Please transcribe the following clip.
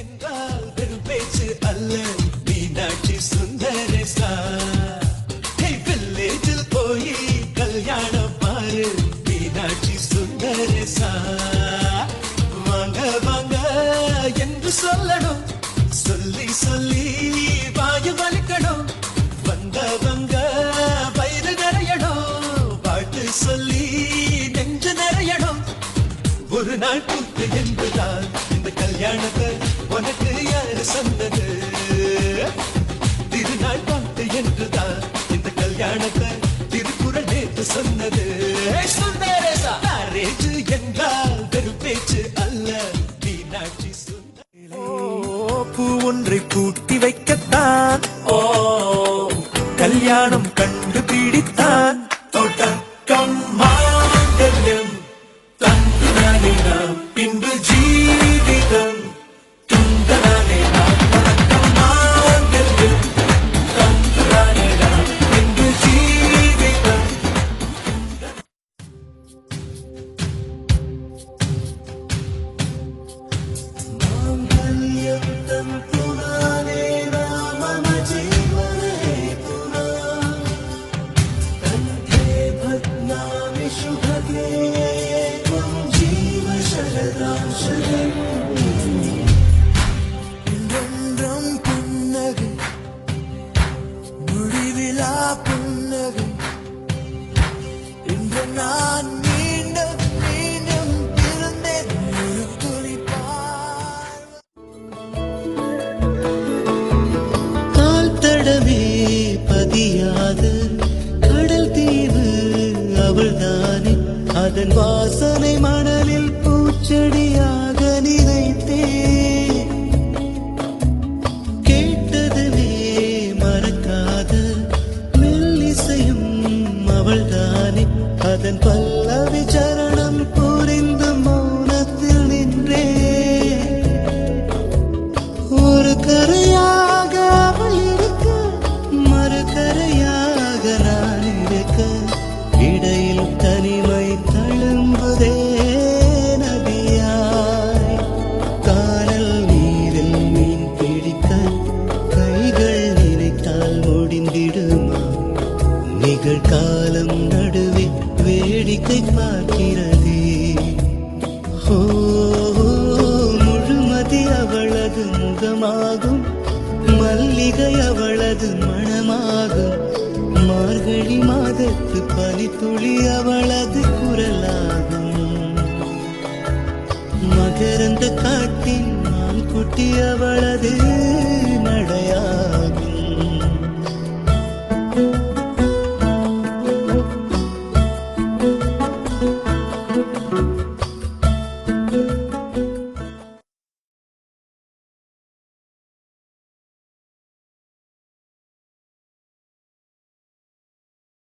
என்றால் வெறும் பேச்சு அல்ல மீனாட்சி சுந்தரேசா வில்லேஜில் போய் கல்யாணம் பாரு மீனாட்சி சுந்தரேசா வாங்க வாங்க என்று சொல்லணும் சொல்லி சொல்லி வாயு வலிக்கணும் வந்தவங்க வயிறு நிறையணும் வாழ்த்து சொல்லி நெஞ்சு நிறையணும் ஒரு நாள் கூத்து என்புதான் இந்த கல்யாணத்தை உனக்கு யாரு சொன்னது திருநாள் பாட்டு என்றுதான் இந்த கல்யாணத்தை திருக்குறள் நேற்று சொன்னது சுந்தரேசா மேரேஜ் என்றால் வெறும் பேச்சு அல்ல மீனாட்சி பூ ஒன்றை பூட்டி வைக்கத்தான் கல்யாணம் கண்டுபிடித்தான் தொடக்கம் மாங்கல்யம் தந்துனாலே நாம் பின்பு ஜீவிதம் துந்தனாலே நாம் தொடக்கம் மாங்கல்யம் தந்துனாலே நாம் பின்பு ஜீவிதம் மாங்கல்யம் தந்துனாலே நாம் மம ஜீவனே துனா தந்தே பத்மாமி சுபகே என்றென்றும் புன்னகை முடிவிலா புன்னகை இன்று நான் மீண்டும் மீண்டும் இருந்தேன் ஒரு குறிப்பார் கால் தடவே பதியாத கடல் தீவு அவள்தானே அதன் வாசனை மணலில் பூச்செடியாக நினைத்தேன் கேட்டதுவே மறக்காத மெல்லிசையும் அவள்தானே அதன் பல்லவி சரணம் புரிந்து மௌனத்தில் நின்றேன் ஒரு கரையாக அவள் இருக்க மறுகரையாக நான் இருக்க இடையில் தனிமை தழும்புதே நதியாய் கானல் நீரில் மீன் பிடிக்க கைகள் நினைத்தால் முடிந்திடுமா நிகழ்காலம் நடுவே வேடிக்கை பார்க்கிறதே ஓ முழுமதி அவளது முகமாகும் மல்லிகை அவளது மணமாகும் மார்கழி மாதத்து பனித்துளி அவளது குரலாகும் மகரந்த காட்டின் மான் குட்டி அவளது